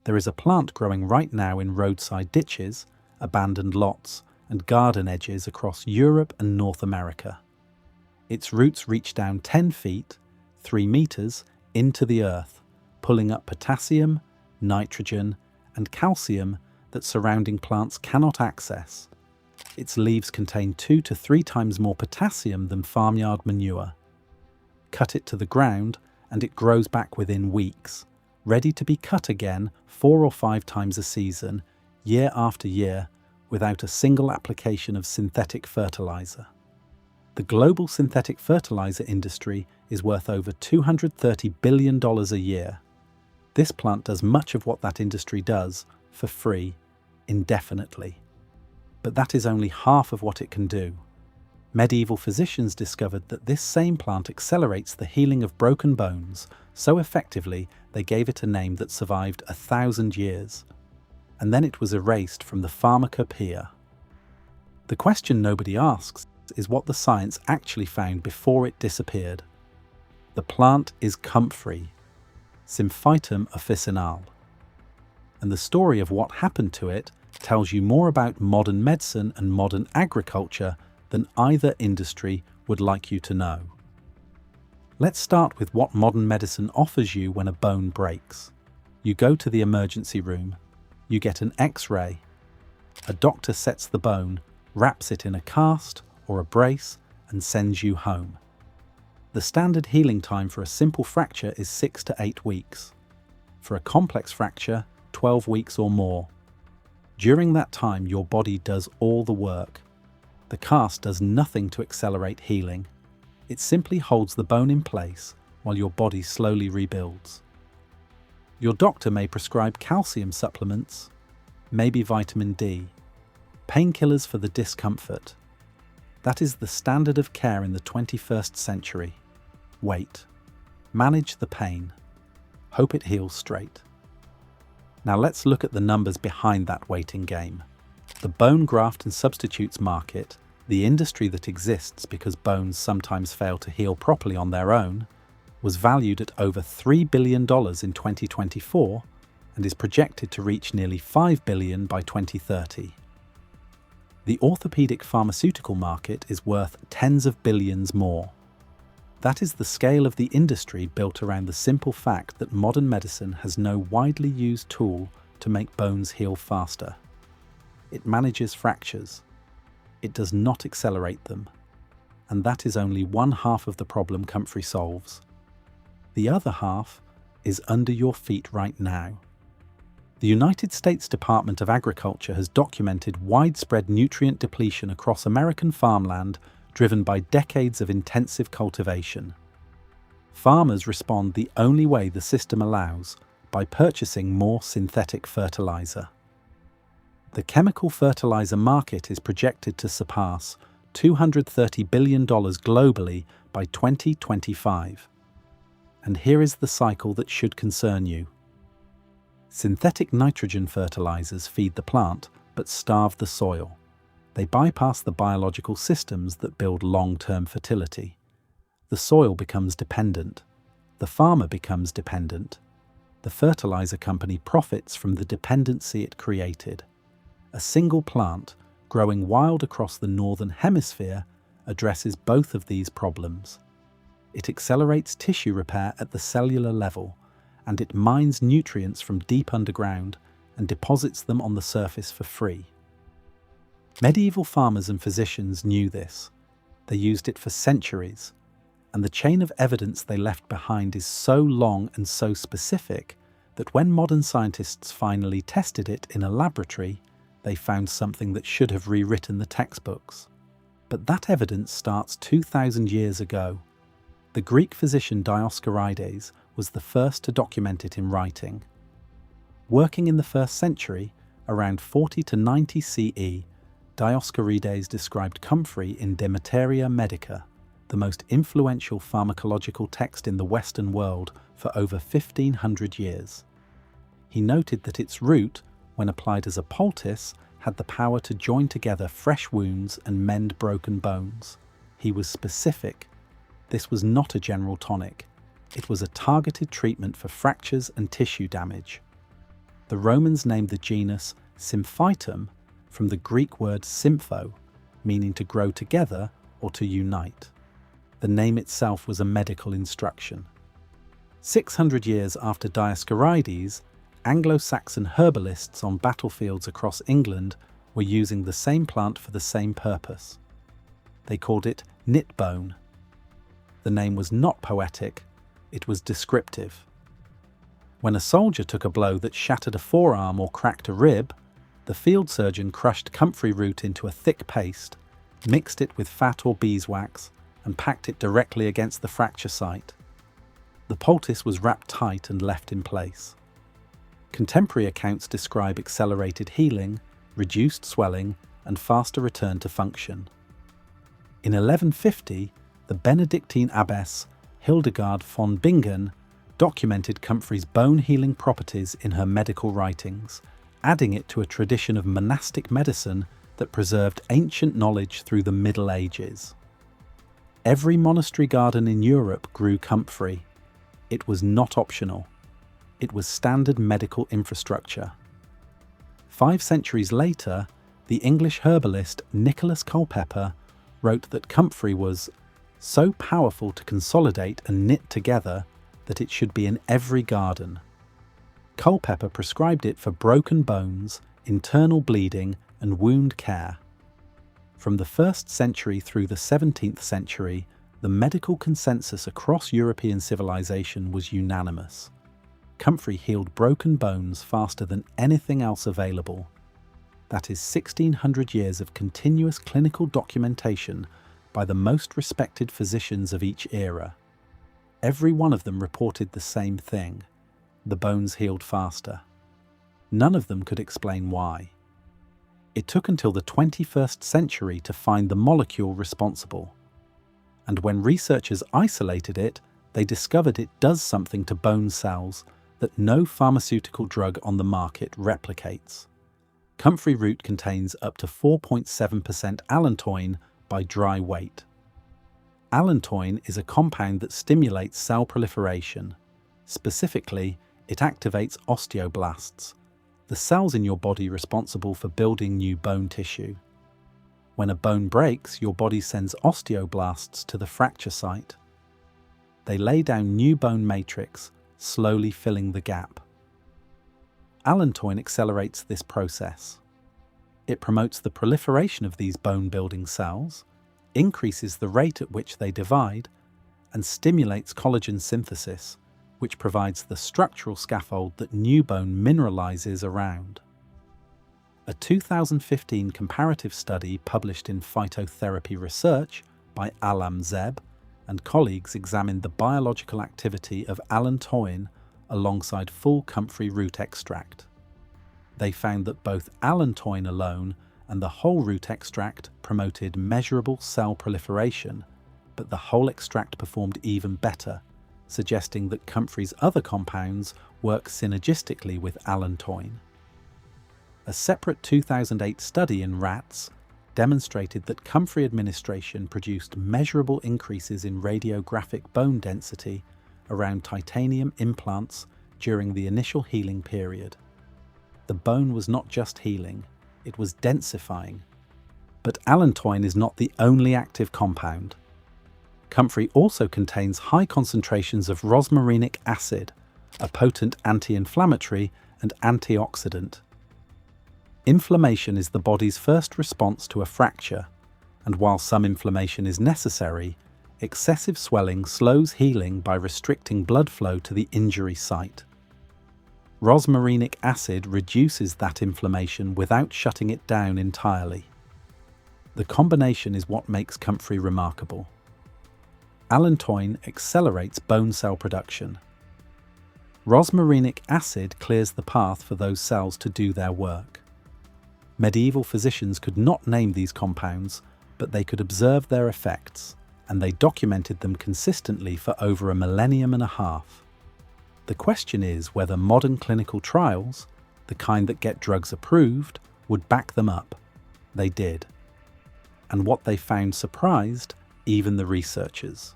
There is a plant growing right now in roadside ditches, abandoned lots, and garden edges across Europe and North America. Its roots reach down 10 feet, 3 meters, into the earth, pulling up potassium, nitrogen, and calcium that surrounding plants cannot access. Its leaves contain 2 to 3 times more potassium than farmyard manure. Cut it to the ground and it grows back within weeks, ready to be cut again 4 or 5 times a season, year after year, without a single application of synthetic fertilizer. The global synthetic fertilizer industry is worth over $230 billion a year. This plant does much of what that industry does for free, indefinitely. But that is only half of what it can do. Medieval physicians discovered that this same plant accelerates the healing of broken bones so effectively they gave it a name that survived 1,000 years. And then it was erased from the pharmacopoeia. The question nobody asks is what the science actually found before it disappeared. The plant is comfrey, Symphytum officinale. And the story of what happened to it tells you more about modern medicine and modern agriculture than either industry would like you to know. Let's start with what modern medicine offers you when a bone breaks. You go to the emergency room, you get an X-ray. A doctor sets the bone, wraps it in a cast or a brace, and sends you home. The standard healing time for a simple fracture is 6 to 8 weeks. For a complex fracture, 12 weeks or more. During that time, your body does all the work. The cast does nothing to accelerate healing. It simply holds the bone in place while your body slowly rebuilds. Your doctor may prescribe calcium supplements, maybe vitamin D, painkillers for the discomfort. That is the standard of care in the 21st century. Wait. Manage the pain. Hope it heals straight. Now let's look at the numbers behind that waiting game. The bone graft and substitutes market, the industry that exists because bones sometimes fail to heal properly on their own, was valued at over $3 billion in 2024 and is projected to reach nearly $5 billion by 2030. The orthopedic pharmaceutical market is worth tens of billions more. That is the scale of the industry built around the simple fact that modern medicine has no widely used tool to make bones heal faster. It manages fractures. It does not accelerate them. And that is only one half of the problem Comfrey solves. The other half is under your feet right now. The United States Department of Agriculture has documented widespread nutrient depletion across American farmland driven by decades of intensive cultivation. Farmers respond the only way the system allows, by purchasing more synthetic fertilizer. The chemical fertilizer market is projected to surpass $230 billion globally by 2025. And here is the cycle that should concern you. Synthetic nitrogen fertilizers feed the plant but starve the soil. They bypass the biological systems that build long-term fertility. The soil becomes dependent. The farmer becomes dependent. The fertilizer company profits from the dependency it created. A single plant, growing wild across the northern hemisphere, addresses both of these problems. It accelerates tissue repair at the cellular level, and it mines nutrients from deep underground and deposits them on the surface for free. Medieval farmers and physicians knew this. They used it for centuries, and the chain of evidence they left behind is so long and so specific that when modern scientists finally tested it in a laboratory, they found something that should have rewritten the textbooks. But that evidence starts 2,000 years ago. The Greek physician Dioscorides was the first to document it in writing. Working in the 1st century, around 40 to 90 CE, Dioscorides described comfrey in De Materia Medica, the most influential pharmacological text in the Western world for over 1,500 years. He noted that its root, when applied as a poultice, had the power to join together fresh wounds and mend broken bones. He was specific. This was not a general tonic. It was a targeted treatment for fractures and tissue damage. The Romans named the genus Symphytum from the Greek word sympho, meaning to grow together or to unite. The name itself was a medical instruction. 600 years after Dioscorides, Anglo-Saxon herbalists on battlefields across England were using the same plant for the same purpose. They called it knitbone. The name was not poetic, it was descriptive. When a soldier took a blow that shattered a forearm or cracked a rib, the field surgeon crushed comfrey root into a thick paste, mixed it with fat or beeswax, and packed it directly against the fracture site. The poultice was wrapped tight and left in place. Contemporary accounts describe accelerated healing, reduced swelling, and faster return to function. In 1150, the Benedictine abbess Hildegard von Bingen documented comfrey's bone-healing properties in her medical writings, adding it to a tradition of monastic medicine that preserved ancient knowledge through the Middle Ages. Every monastery garden in Europe grew comfrey. It was not optional. It was standard medical infrastructure. 5 centuries later, the English herbalist Nicholas Culpeper wrote that comfrey was so powerful to consolidate and knit together that it should be in every garden. Culpeper prescribed it for broken bones, internal bleeding, and wound care. From the 1st century through the 17th century, the medical consensus across European civilization was unanimous. Comfrey healed broken bones faster than anything else available. That is 1,600 years of continuous clinical documentation by the most respected physicians of each era. Every one of them reported the same thing: the bones healed faster. None of them could explain why. It took until the 21st century to find the molecule responsible. And when researchers isolated it, they discovered it does something to bone cells that no pharmaceutical drug on the market replicates. Comfrey root contains up to 4.7% allantoin by dry weight. Allantoin is a compound that stimulates cell proliferation. Specifically, it activates osteoblasts, the cells in your body responsible for building new bone tissue. When a bone breaks, your body sends osteoblasts to the fracture site. They lay down new bone matrix, slowly filling the gap. Allantoin accelerates this process. It promotes the proliferation of these bone-building cells, increases the rate at which they divide, and stimulates collagen synthesis, which provides the structural scaffold that new bone mineralizes around. A 2015 comparative study published in Phytotherapy Research by Alam Zeb and colleagues examined the biological activity of allantoin alongside full comfrey root extract. They found that both allantoin alone and the whole root extract promoted measurable cell proliferation, but the whole extract performed even better, suggesting that comfrey's other compounds work synergistically with allantoin. A separate 2008 study in rats demonstrated that comfrey administration produced measurable increases in radiographic bone density around titanium implants during the initial healing period. The bone was not just healing, it was densifying. But allantoin is not the only active compound. Comfrey also contains high concentrations of rosmarinic acid, a potent anti-inflammatory and antioxidant. Inflammation is the body's first response to a fracture, and while some inflammation is necessary, excessive swelling slows healing by restricting blood flow to the injury site. Rosmarinic acid reduces that inflammation without shutting it down entirely. The combination is what makes comfrey remarkable. Allantoin accelerates bone cell production. Rosmarinic acid clears the path for those cells to do their work. Medieval physicians could not name these compounds, but they could observe their effects, and they documented them consistently for over a millennium and a half. The question is whether modern clinical trials, the kind that get drugs approved, would back them up. They did. And what they found surprised even the researchers.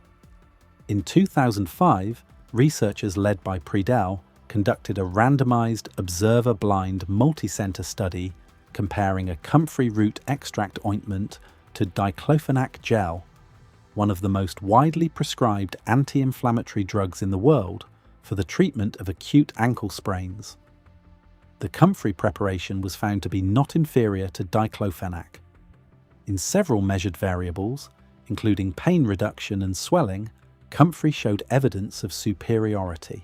In 2005, researchers led by Priedel conducted a randomized, observer-blind, multi-center study comparing a comfrey root extract ointment to diclofenac gel, one of the most widely prescribed anti-inflammatory drugs in the world for the treatment of acute ankle sprains. The comfrey preparation was found to be not inferior to diclofenac. In several measured variables, including pain reduction and swelling, comfrey showed evidence of superiority.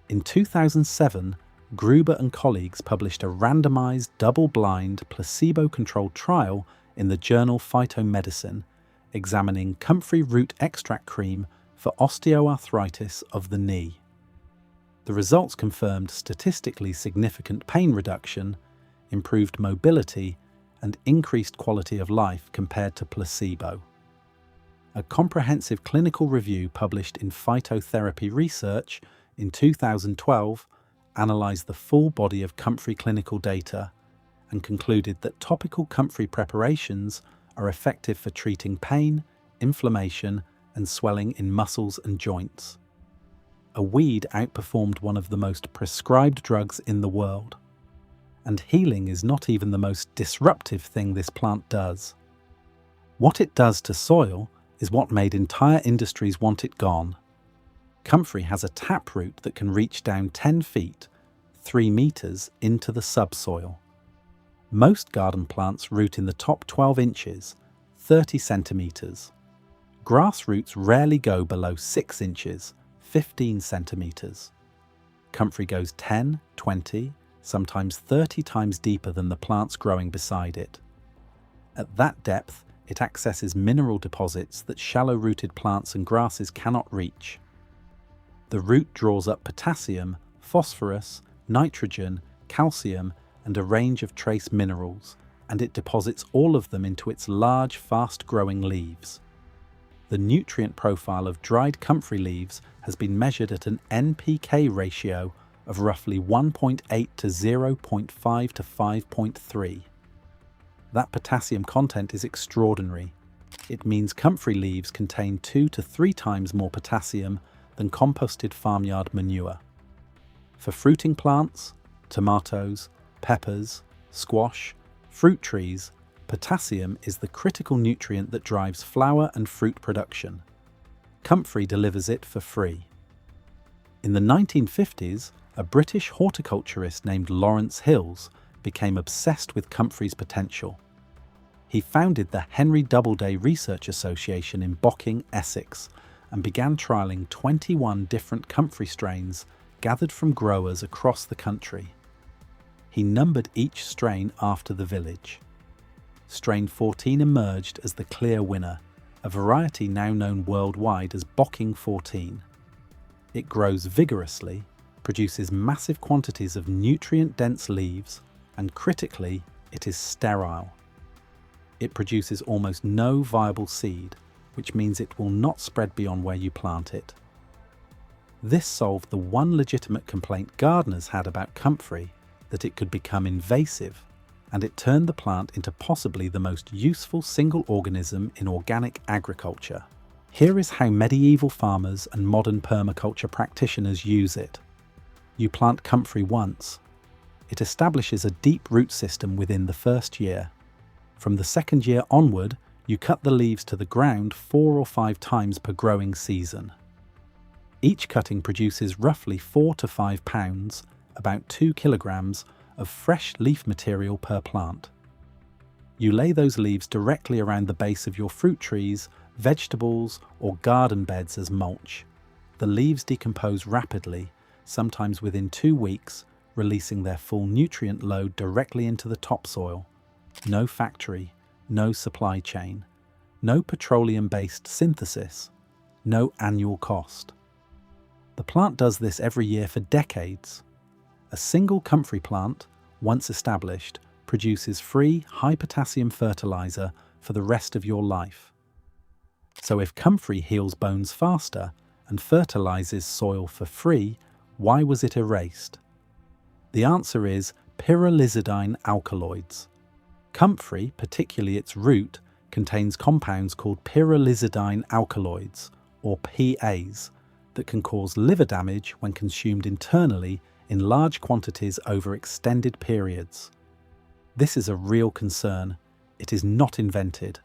In 2007, Gruber and colleagues published a randomized, double-blind, placebo-controlled trial in the journal Phytomedicine, examining comfrey root extract cream for osteoarthritis of the knee. The results confirmed statistically significant pain reduction, improved mobility, and increased quality of life compared to placebo. A comprehensive clinical review published in Phytotherapy Research in 2012 analysed the full body of comfrey clinical data and concluded that topical comfrey preparations are effective for treating pain, inflammation, and swelling in muscles and joints. A weed outperformed one of the most prescribed drugs in the world. And healing is not even the most disruptive thing this plant does. What it does to soil is what made entire industries want it gone. Comfrey has a taproot that can reach down 10 feet, 3 meters, into the subsoil. Most garden plants root in the top 12 inches, 30 centimeters. Grass roots rarely go below 6 inches, 15 centimeters. Comfrey goes 10, 20, sometimes 30 times deeper than the plants growing beside it. At that depth, it accesses mineral deposits that shallow-rooted plants and grasses cannot reach. The root draws up potassium, phosphorus, nitrogen, calcium, and a range of trace minerals, and it deposits all of them into its large, fast-growing leaves. The nutrient profile of dried comfrey leaves has been measured at an NPK ratio of roughly 1.8 to 0.5 to 5.3. That potassium content is extraordinary. It means comfrey leaves contain 2 to 3 times more potassium than composted farmyard manure. For fruiting plants, tomatoes, peppers, squash, fruit trees, potassium is the critical nutrient that drives flower and fruit production. Comfrey delivers it for free. In the 1950s, a British horticulturist named Lawrence Hills became obsessed with comfrey's potential. He founded the Henry Doubleday Research Association in Bocking, Essex, and began trialling 21 different comfrey strains gathered from growers across the country. He numbered each strain after the village. Strain 14 emerged as the clear winner, a variety now known worldwide as Bocking 14. It grows vigorously, produces massive quantities of nutrient-dense leaves, and critically, it is sterile. It produces almost no viable seed, which means it will not spread beyond where you plant it. This solved the one legitimate complaint gardeners had about comfrey, that it could become invasive, and it turned the plant into possibly the most useful single organism in organic agriculture. Here is how medieval farmers and modern permaculture practitioners use it. You plant comfrey once. It establishes a deep root system within the first year. From the second year onward, you cut the leaves to the ground 4 or 5 times per growing season. Each cutting produces roughly 4 to 5 pounds, about 2 kilograms, of fresh leaf material per plant. You lay those leaves directly around the base of your fruit trees, vegetables, or garden beds as mulch. The leaves decompose rapidly, sometimes within 2 weeks, releasing their full nutrient load directly into the topsoil. No factory, no supply chain, no petroleum-based synthesis, no annual cost. The plant does this every year for decades. A single comfrey plant, once established, produces free, high-potassium fertilizer for the rest of your life. So if comfrey heals bones faster and fertilizes soil for free, why was it erased? The answer is pyrrolizidine alkaloids. Comfrey, particularly its root, contains compounds called pyrrolizidine alkaloids, or PAs, that can cause liver damage when consumed internally in large quantities over extended periods. This is a real concern. It is not invented.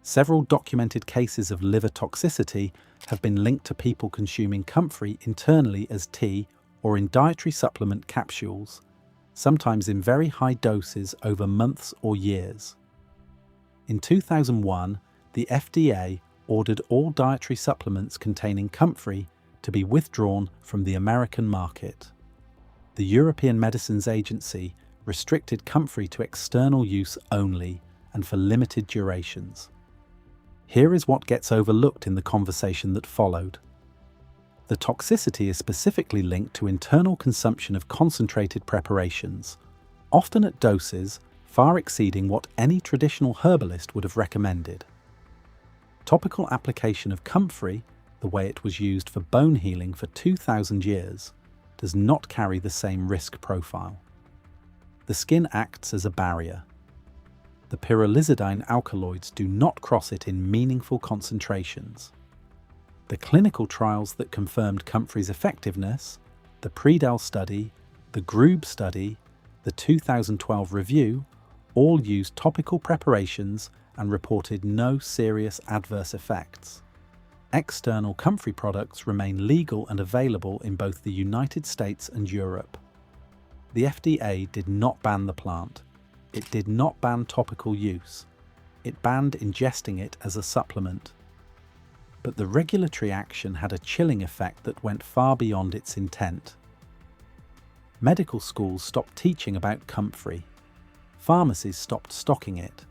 Several documented cases of liver toxicity have been linked to people consuming comfrey internally as tea or in dietary supplement capsules, sometimes in very high doses over months or years. In 2001, the FDA ordered all dietary supplements containing comfrey to be withdrawn from the American market. The European Medicines Agency restricted comfrey to external use only and for limited durations. Here is what gets overlooked in the conversation that followed. The toxicity is specifically linked to internal consumption of concentrated preparations, often at doses far exceeding what any traditional herbalist would have recommended. Topical application of comfrey, the way it was used for bone healing for 2,000 years, does not carry the same risk profile. The skin acts as a barrier. The pyrrolizidine alkaloids do not cross it in meaningful concentrations. The clinical trials that confirmed comfrey's effectiveness, the Predel study, the Grube study, the 2012 review, all used topical preparations and reported no serious adverse effects. External comfrey products remain legal and available in both the United States and Europe. The FDA did not ban the plant. It did not ban topical use. It banned ingesting it as a supplement. But the regulatory action had a chilling effect that went far beyond its intent. Medical schools stopped teaching about comfrey. Pharmacies stopped stocking it.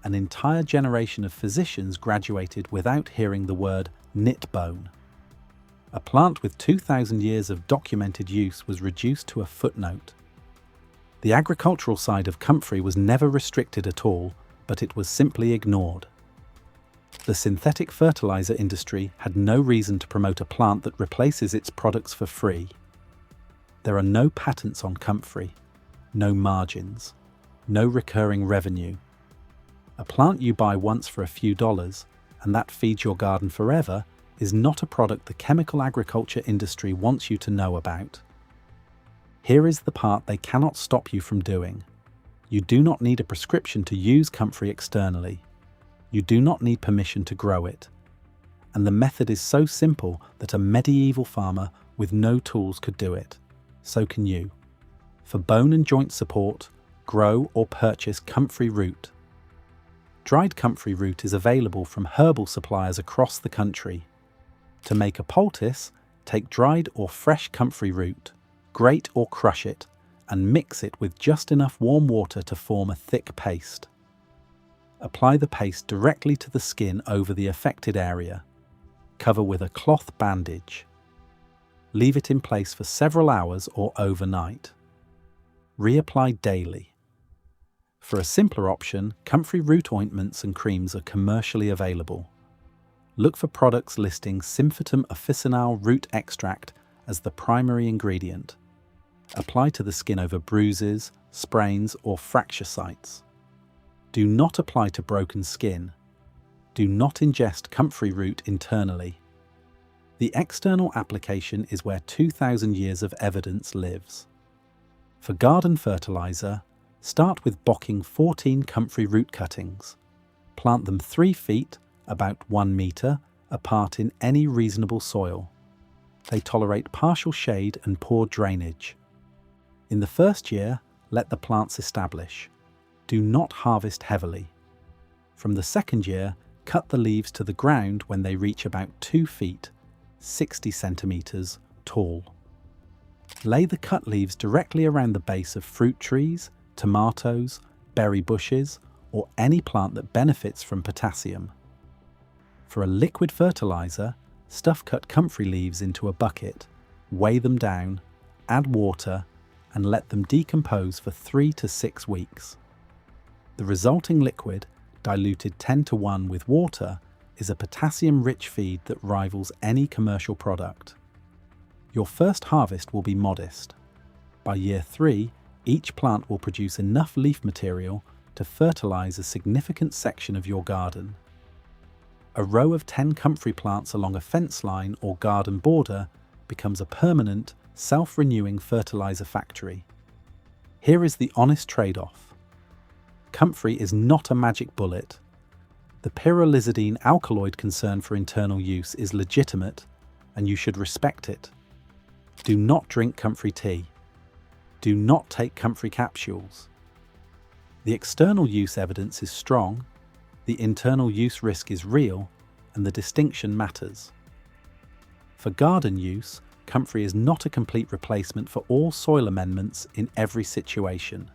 An entire generation of physicians graduated without hearing the word knit bone. A plant with 2,000 years of documented use was reduced to a footnote. The agricultural side of comfrey was never restricted at all, but it was simply ignored. The synthetic fertilizer industry had no reason to promote a plant that replaces its products for free. There are no patents on comfrey, no margins, no recurring revenue. A plant you buy once for a few dollars, and that feeds your garden forever, is not a product the chemical agriculture industry wants you to know about. Here is the part they cannot stop you from doing. You do not need a prescription to use comfrey externally. You do not need permission to grow it. And the method is so simple that a medieval farmer with no tools could do it. So can you. For bone and joint support, grow or purchase comfrey root. Dried comfrey root is available from herbal suppliers across the country. To make a poultice, take dried or fresh comfrey root, grate or crush it, and mix it with just enough warm water to form a thick paste. Apply the paste directly to the skin over the affected area. Cover with a cloth bandage. Leave it in place for several hours or overnight. Reapply daily. For a simpler option, comfrey root ointments and creams are commercially available. Look for products listing Symphytum officinale root extract as the primary ingredient. Apply to the skin over bruises, sprains, or fracture sites. Do not apply to broken skin. Do not ingest comfrey root internally. The external application is where 2,000 years of evidence lives. For garden fertilizer, start with bocking 14 comfrey root cuttings. Plant them 3 feet, about 1 meter, apart in any reasonable soil. They tolerate partial shade and poor drainage. In the first year, let the plants establish. Do not harvest heavily. From the second year, cut the leaves to the ground when they reach about 2 feet, 60 centimeters, tall. Lay the cut leaves directly around the base of fruit trees, tomatoes, berry bushes, or any plant that benefits from potassium. For a liquid fertilizer, stuff cut comfrey leaves into a bucket, weigh them down, add water, and let them decompose for 3 to 6 weeks. The resulting liquid, diluted 10:1 with water, is a potassium-rich feed that rivals any commercial product. Your first harvest will be modest. By year 3, each plant will produce enough leaf material to fertilize a significant section of your garden. A row of 10 comfrey plants along a fence line or garden border becomes a permanent, self-renewing fertilizer factory. Here is the honest trade-off. Comfrey is not a magic bullet. The pyrrolizidine alkaloid concern for internal use is legitimate, and you should respect it. Do not drink comfrey tea. Do not take comfrey capsules. The external use evidence is strong, the internal use risk is real, and the distinction matters. For garden use, comfrey is not a complete replacement for all soil amendments in every situation.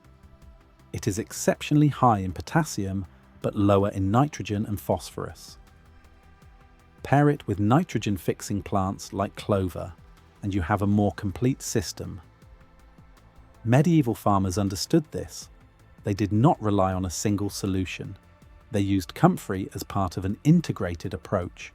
It is exceptionally high in potassium, but lower in nitrogen and phosphorus. Pair it with nitrogen-fixing plants like clover, and you have a more complete system. Medieval farmers understood this. They did not rely on a single solution. They used comfrey as part of an integrated approach.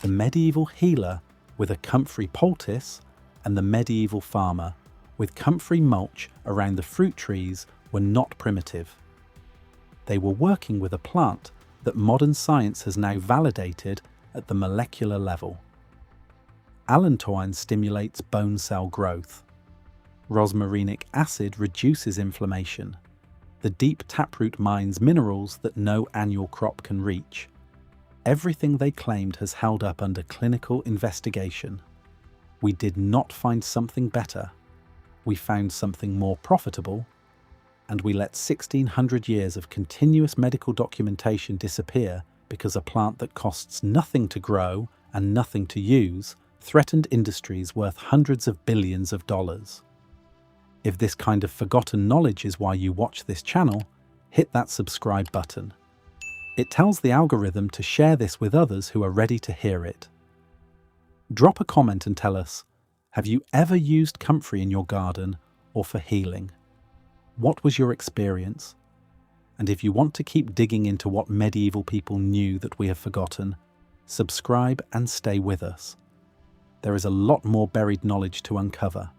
The medieval healer with a comfrey poultice and the medieval farmer with comfrey mulch around the fruit trees were not primitive. They were working with a plant that modern science has now validated at the molecular level. Allantoin stimulates bone cell growth. Rosmarinic acid reduces inflammation. The deep taproot mines minerals that no annual crop can reach. Everything they claimed has held up under clinical investigation. We did not find something better. We found something more profitable, and we let 1,600 years of continuous medical documentation disappear because a plant that costs nothing to grow and nothing to use threatened industries worth hundreds of billions of dollars. If this kind of forgotten knowledge is why you watch this channel, hit that subscribe button. It tells the algorithm to share this with others who are ready to hear it. Drop a comment and tell us, have you ever used comfrey in your garden or for healing? What was your experience? And if you want to keep digging into what medieval people knew that we have forgotten, subscribe and stay with us. There is a lot more buried knowledge to uncover.